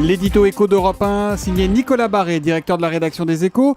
L'édito éco d'Europe 1, signé Nicolas Barré, directeur de la rédaction des Échos.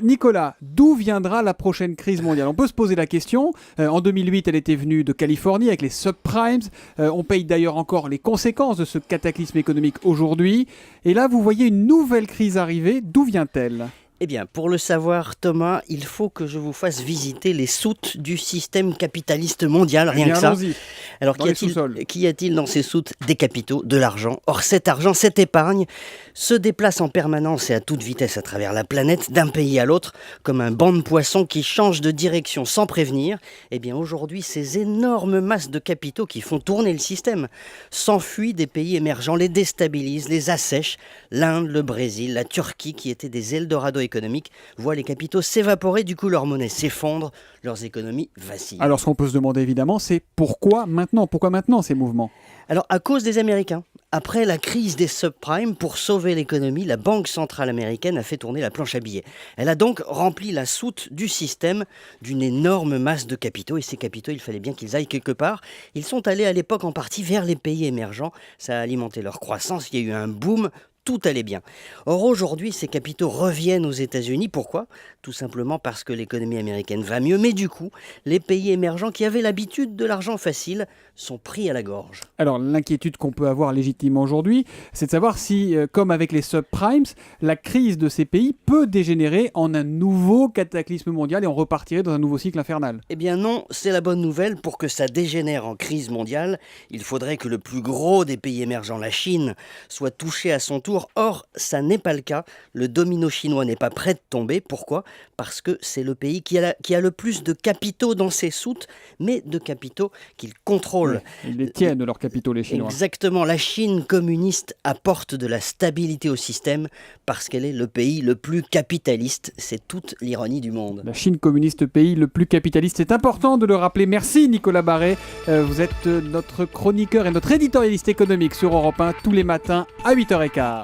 Nicolas, d'où viendra la prochaine crise mondiale ? On peut se poser la question. En 2008, elle était venue de Californie avec les subprimes. On paye d'ailleurs encore les conséquences de ce cataclysme économique aujourd'hui. Et là, vous voyez une nouvelle crise arriver. D'où vient-elle ? Eh bien, pour le savoir, Thomas, il faut que je vous fasse visiter les soutes du système capitaliste mondial, rien que ça. Allons-y. Alors, qu'y a-t-il dans ces soutes ? Des capitaux, de l'argent. Or, cet argent, cette épargne, se déplace en permanence et à toute vitesse à travers la planète, d'un pays à l'autre, comme un banc de poissons qui change de direction sans prévenir. Eh bien, aujourd'hui, ces énormes masses de capitaux qui font tourner le système s'enfuient des pays émergents, les déstabilisent, les assèchent. L'Inde, le Brésil, la Turquie, qui étaient des Eldorado économiques, voient les capitaux s'évaporer, du coup leur monnaie s'effondre, leurs économies vacillent. Alors, ce qu'on peut se demander évidemment, c'est pourquoi maintenant ? Pourquoi maintenant ces mouvements ? Alors, à cause des Américains. Après la crise des subprimes, pour sauver l'économie, la Banque centrale américaine a fait tourner la planche à billets. Elle a donc rempli la soute du système d'une énorme masse de capitaux. Et ces capitaux, il fallait bien qu'ils aillent quelque part. Ils sont allés à l'époque en partie vers les pays émergents. Ça a alimenté leur croissance. Il y a eu un boom. Tout allait bien. Or aujourd'hui, ces capitaux reviennent aux États-Unis. Pourquoi ? Tout simplement parce que l'économie américaine va mieux. Mais du coup, les pays émergents qui avaient l'habitude de l'argent facile sont pris à la gorge. Alors, l'inquiétude qu'on peut avoir légitimement aujourd'hui, c'est de savoir si, comme avec les subprimes, la crise de ces pays peut dégénérer en un nouveau cataclysme mondial et on repartirait dans un nouveau cycle infernal. Eh bien non, c'est la bonne nouvelle. Pour que ça dégénère en crise mondiale, il faudrait que le plus gros des pays émergents, la Chine, soit touché à son tour. Or, ça n'est pas le cas. Le domino chinois n'est pas prêt de tomber. Pourquoi ? Parce que c'est le pays qui a le plus de capitaux dans ses soutes, mais de capitaux qu'il contrôle. Oui, ils détiennent leurs capitaux, les Chinois. Exactement. La Chine communiste apporte de la stabilité au système parce qu'elle est le pays le plus capitaliste. C'est toute l'ironie du monde. La Chine communiste, pays le plus capitaliste. C'est important de le rappeler. Merci Nicolas Barré. Vous êtes notre chroniqueur et notre éditorialiste économique sur Europe 1 tous les matins à 8h15.